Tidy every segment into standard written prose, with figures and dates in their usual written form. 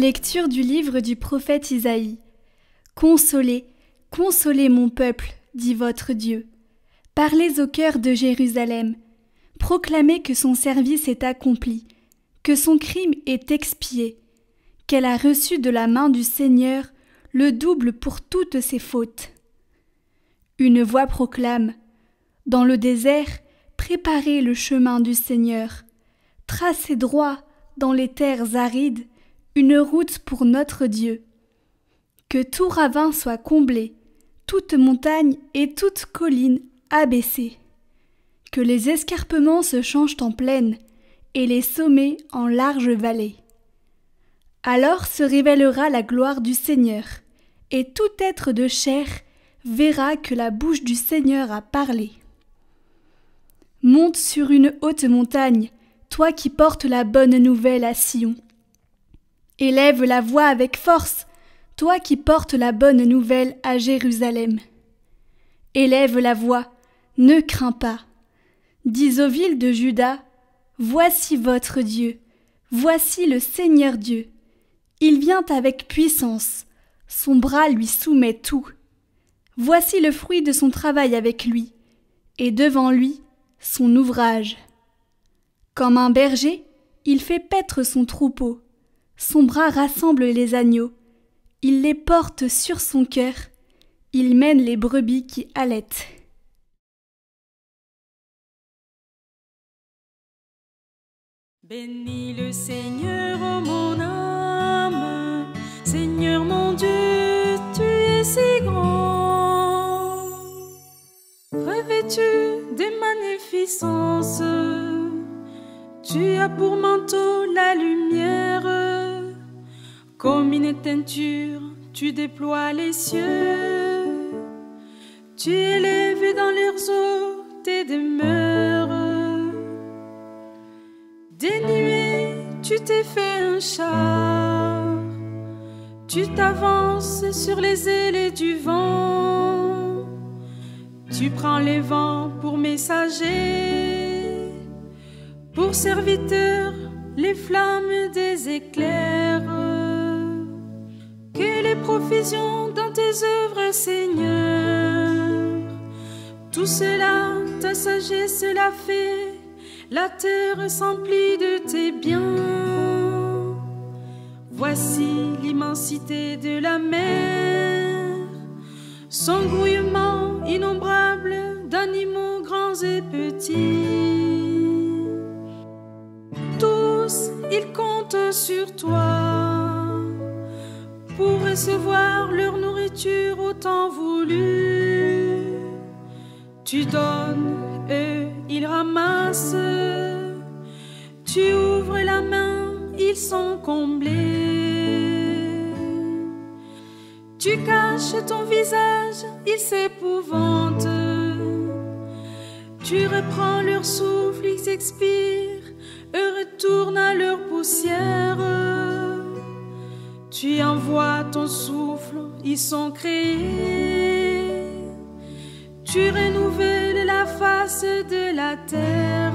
Lecture du livre du prophète Isaïe. Consolez, consolez mon peuple, dit votre Dieu. Parlez au cœur de Jérusalem. Proclamez que son service est accompli, que son crime est expié, qu'elle a reçu de la main du Seigneur le double pour toutes ses fautes. Une voix proclame : dans le désert, préparez le chemin du Seigneur. Tracez droit dans les terres arides une route pour notre Dieu. Que tout ravin soit comblé, toute montagne et toute colline abaissée. Que les escarpements se changent en plaine et les sommets en larges vallées. Alors se révélera la gloire du Seigneur, et tout être de chair verra que la bouche du Seigneur a parlé. Monte sur une haute montagne, toi qui portes la bonne nouvelle à Sion. Élève la voix avec force, toi qui portes la bonne nouvelle à Jérusalem. Élève la voix, ne crains pas. Dis aux villes de Juda, voici votre Dieu, voici le Seigneur Dieu. Il vient avec puissance, son bras lui soumet tout. Voici le fruit de son travail avec lui, et devant lui, son ouvrage. Comme un berger, il fait paître son troupeau. Son bras rassemble les agneaux. Il les porte sur son cœur. Il mène les brebis qui allaitent. Bénis le Seigneur, ô mon âme. Seigneur mon Dieu, tu es si grand. Revêtu de magnificence, tu as pour manteau la lumière. Comme une teinture, tu déploies les cieux. Tu élèves dans leurs eaux tes demeures. Des nuées, tu t'es fait un char. Tu t'avances sur les ailes du vent. Tu prends les vents pour messagers, pour serviteurs les flammes des éclairs. Que les provisions dans tes œuvres, Seigneur, tout cela, ta sagesse l'a fait. La terre s'emplit de tes biens. Voici l'immensité de la mer, son grouillement innombrable d'animaux grands et petits. Tous, ils comptent sur toi pour recevoir leur nourriture au temps voulu. Tu donnes, eux, ils ramassent. Tu ouvres la main, ils sont comblés. Tu caches ton visage, ils s'épouvantent. Tu reprends leur souffle, ils expirent, eux retournent à leur poussière. Tu envoies ton souffle, ils sont créés. Tu renouvelles la face de la terre.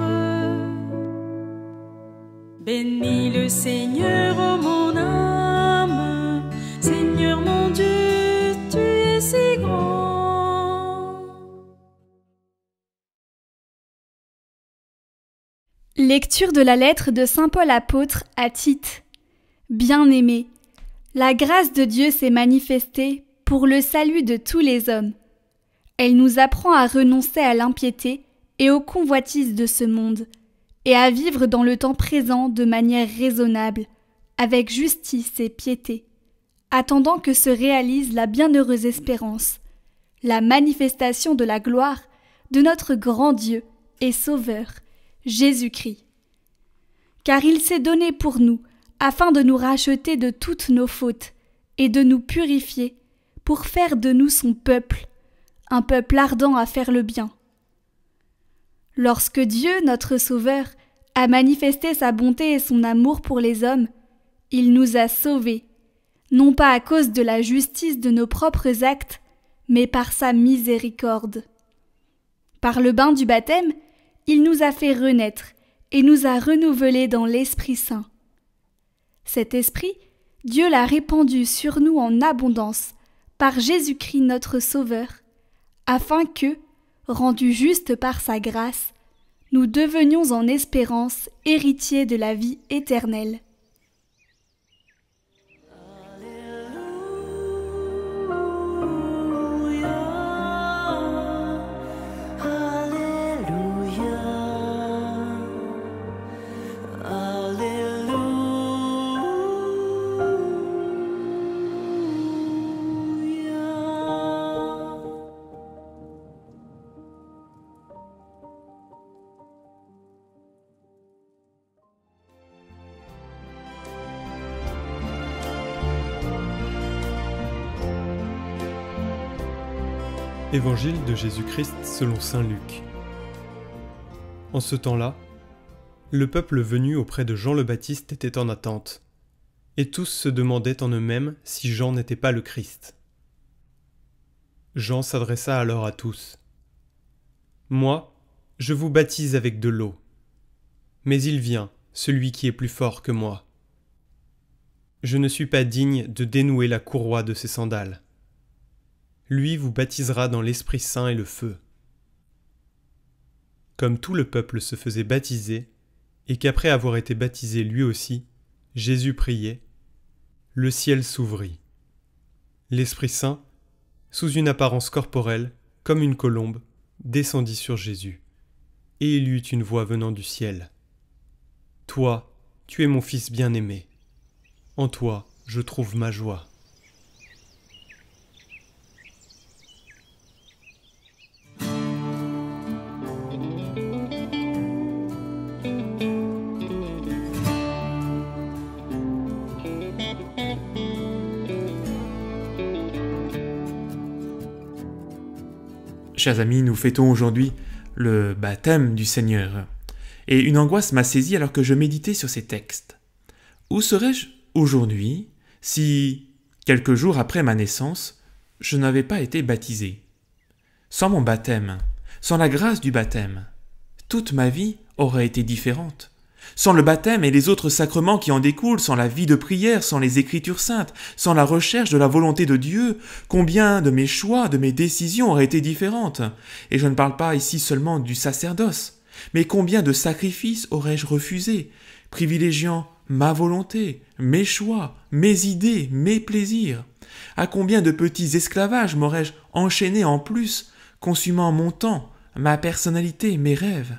Bénis le Seigneur, ô mon âme. Seigneur mon Dieu, tu es si grand. Lecture de la lettre de saint Paul apôtre à Tite. Bien-aimé, la grâce de Dieu s'est manifestée pour le salut de tous les hommes. Elle nous apprend à renoncer à l'impiété et aux convoitises de ce monde, et à vivre dans le temps présent de manière raisonnable, avec justice et piété, attendant que se réalise la bienheureuse espérance, la manifestation de la gloire de notre grand Dieu et Sauveur, Jésus-Christ. Car il s'est donné pour nous, afin de nous racheter de toutes nos fautes et de nous purifier, pour faire de nous son peuple, un peuple ardent à faire le bien. Lorsque Dieu, notre Sauveur, a manifesté sa bonté et son amour pour les hommes, il nous a sauvés, non pas à cause de la justice de nos propres actes, mais par sa miséricorde. Par le bain du baptême, il nous a fait renaître et nous a renouvelés dans l'Esprit Saint. Cet Esprit Dieu l'a répandue sur nous en abondance, par Jésus-Christ notre Sauveur, afin que, rendus justes par sa grâce, nous devenions en espérance héritiers de la vie éternelle. Évangile de Jésus-Christ selon saint Luc. En ce temps-là, le peuple venu auprès de Jean le Baptiste était en attente, et tous se demandaient en eux-mêmes si Jean n'était pas le Christ. Jean s'adressa alors à tous. « Moi, je vous baptise avec de l'eau, mais il vient, celui qui est plus fort que moi. Je ne suis pas digne de dénouer la courroie de ses sandales. Lui vous baptisera dans l'Esprit Saint et le feu. » Comme tout le peuple se faisait baptiser, et qu'après avoir été baptisé lui aussi, Jésus priait, le ciel s'ouvrit. L'Esprit Saint, sous une apparence corporelle, comme une colombe, descendit sur Jésus, et il eut une voix venant du ciel. « Toi, tu es mon Fils bien-aimé. En toi, je trouve ma joie. » Chers amis, nous fêtons aujourd'hui le baptême du Seigneur. Et une angoisse m'a saisi alors que je méditais sur ces textes. Où serais-je aujourd'hui si, quelques jours après ma naissance, je n'avais pas été baptisé? Sans mon baptême, sans la grâce du baptême, toute ma vie aurait été différente. Sans le baptême et les autres sacrements qui en découlent, sans la vie de prière, sans les Écritures saintes, sans la recherche de la volonté de Dieu, combien de mes choix, de mes décisions auraient été différentes? Et je ne parle pas ici seulement du sacerdoce, mais combien de sacrifices aurais-je refusé, privilégiant ma volonté, mes choix, mes idées, mes plaisirs? À combien de petits esclavages m'aurais-je enchaîné en plus, consumant mon temps, ma personnalité, mes rêves?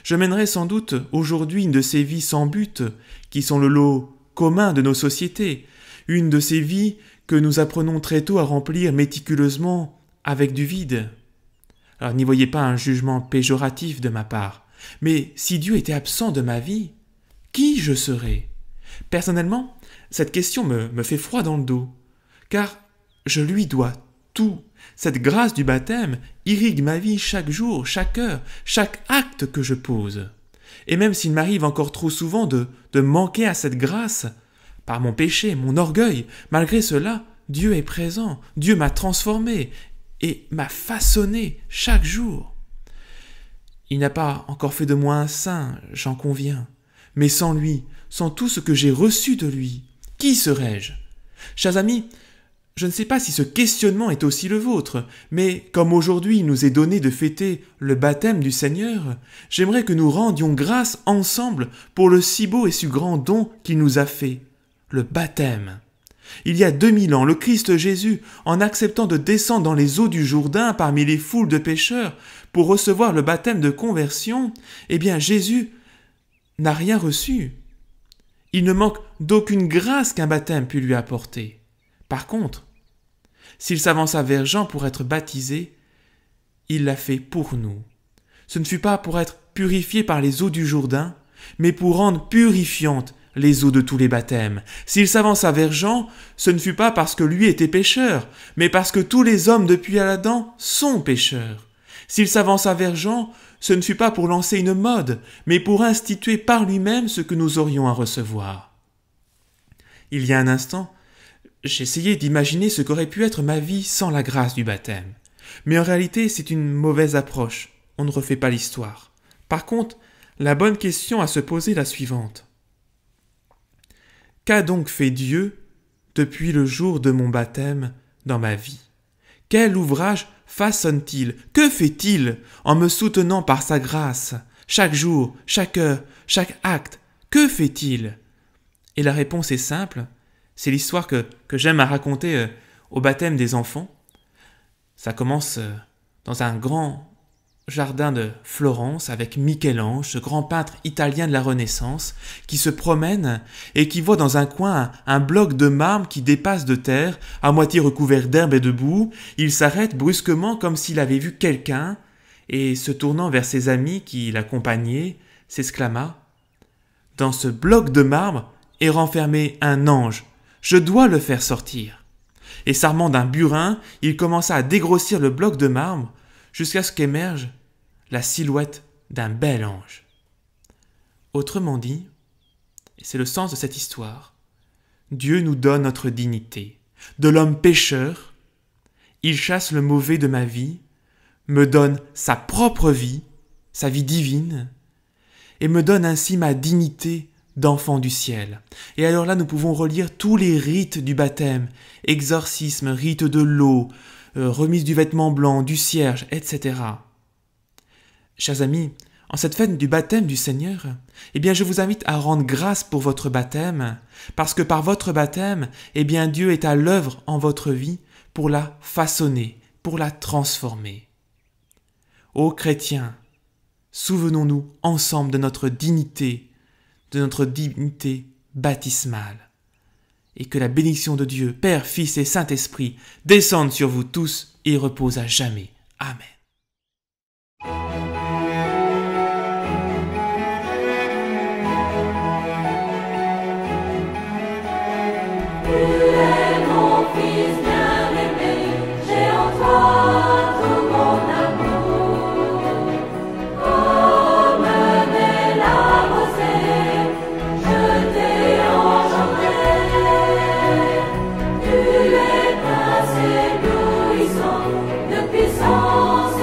Je mènerai sans doute aujourd'hui une de ces vies sans but, qui sont le lot commun de nos sociétés, une de ces vies que nous apprenons très tôt à remplir méticuleusement avec du vide. Alors n'y voyez pas un jugement péjoratif de ma part, mais si Dieu était absent de ma vie, qui je serais? Personnellement, cette question me fait froid dans le dos, car je lui dois tout. Cette grâce du baptême irrigue ma vie chaque jour, chaque heure, chaque acte que je pose. Et même s'il m'arrive encore trop souvent de manquer à cette grâce, par mon péché, mon orgueil, malgré cela, Dieu est présent, Dieu m'a transformé et m'a façonné chaque jour. Il n'a pas encore fait de moi un saint, j'en conviens, mais sans lui, sans tout ce que j'ai reçu de lui, qui serais-je? Chers amis, je ne sais pas si ce questionnement est aussi le vôtre, mais comme aujourd'hui il nous est donné de fêter le baptême du Seigneur, j'aimerais que nous rendions grâce ensemble pour le si beau et si grand don qu'il nous a fait, le baptême. Il y a 2000 ans, le Christ Jésus, en acceptant de descendre dans les eaux du Jourdain parmi les foules de pécheurs pour recevoir le baptême de conversion, eh bien Jésus n'a rien reçu. Il ne manque d'aucune grâce qu'un baptême pût lui apporter. Par contre, s'il s'avança vers Jean pour être baptisé, il l'a fait pour nous. Ce ne fut pas pour être purifié par les eaux du Jourdain, mais pour rendre purifiantes les eaux de tous les baptêmes. S'il s'avança vers Jean, ce ne fut pas parce que lui était pécheur, mais parce que tous les hommes depuis Adam sont pécheurs. S'il s'avança vers Jean, ce ne fut pas pour lancer une mode, mais pour instituer par lui-même ce que nous aurions à recevoir. Il y a un instant, j'essayais d'imaginer ce qu'aurait pu être ma vie sans la grâce du baptême. Mais en réalité, c'est une mauvaise approche. On ne refait pas l'histoire. Par contre, la bonne question à se poser est la suivante. Qu'a donc fait Dieu depuis le jour de mon baptême dans ma vie. Quel ouvrage façonne-t-il? Que fait-il en me soutenant par sa grâce? Chaque jour, chaque heure, chaque acte, que fait-il? Et la réponse est simple, c'est l'histoire que j'aime à raconter au baptême des enfants. Ça commence dans un grand jardin de Florence avec Michel-Ange, ce grand peintre italien de la Renaissance, qui se promène et qui voit dans un coin un bloc de marbre qui dépasse de terre, à moitié recouvert d'herbe et de boue. Il s'arrête brusquement comme s'il avait vu quelqu'un et, se tournant vers ses amis qui l'accompagnaient, s'exclama « Dans ce bloc de marbre est renfermé un ange, je dois le faire sortir !» Et s'armant d'un burin, il commença à dégrossir le bloc de marbre jusqu'à ce qu'émerge la silhouette d'un bel ange. Autrement dit, et c'est le sens de cette histoire, Dieu nous donne notre dignité. De l'homme pécheur, il chasse le mauvais de ma vie, me donne sa propre vie, sa vie divine, et me donne ainsi ma dignité d'enfant du ciel. Et alors là, nous pouvons relire tous les rites du baptême, exorcisme, rite de l'eau, remise du vêtement blanc, du cierge, etc. Chers amis, en cette fête du baptême du Seigneur, eh bien, je vous invite à rendre grâce pour votre baptême, parce que par votre baptême, eh bien, Dieu est à l'œuvre en votre vie pour la façonner, pour la transformer. Ô chrétiens, souvenons-nous ensemble de notre dignité baptismale, et que la bénédiction de Dieu, Père, Fils et Saint-Esprit, descende sur vous tous et repose à jamais. Amen. De puissance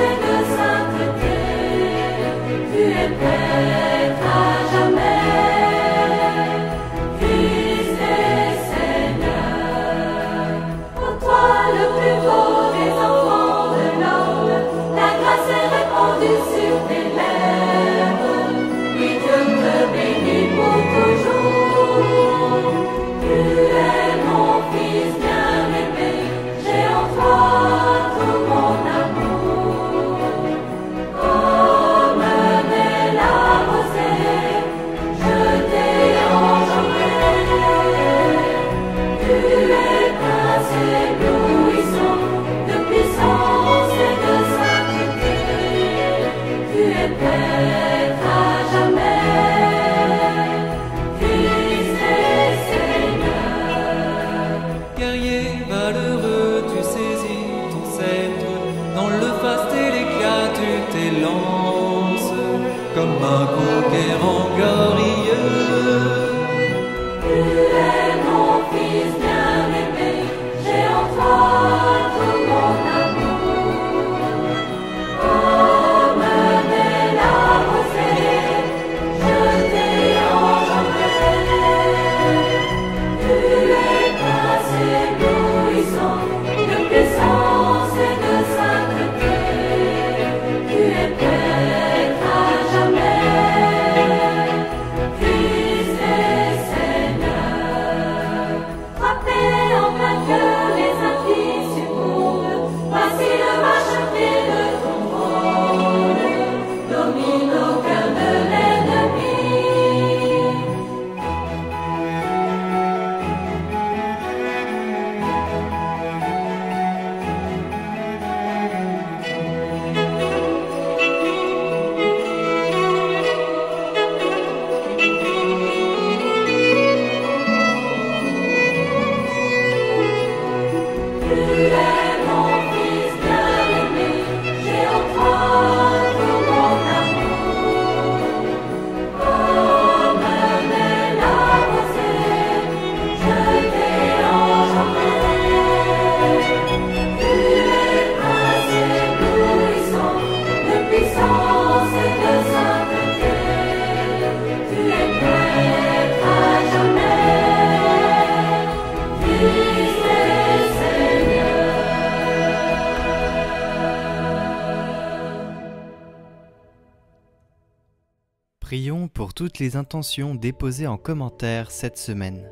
toutes les intentions déposées en commentaire cette semaine.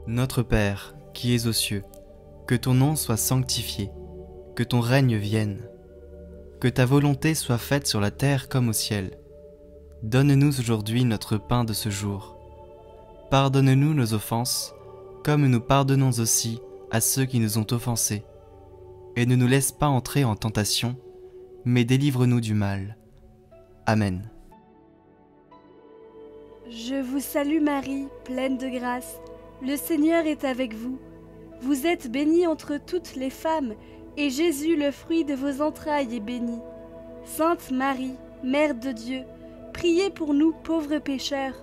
Notre Père, qui es aux cieux, que ton nom soit sanctifié, que ton règne vienne, que ta volonté soit faite sur la terre comme au ciel. Donne-nous aujourd'hui notre pain de ce jour. Pardonne-nous nos offenses, comme nous pardonnons aussi à ceux qui nous ont offensés. Et ne nous laisse pas entrer en tentation, mais délivre-nous du mal. Amen. Je vous salue Marie, pleine de grâce. Le Seigneur est avec vous. Vous êtes bénie entre toutes les femmes, et Jésus, le fruit de vos entrailles, est béni. Sainte Marie, Mère de Dieu, priez pour nous pauvres pécheurs,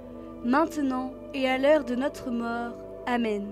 maintenant et à l'heure de notre mort. Amen.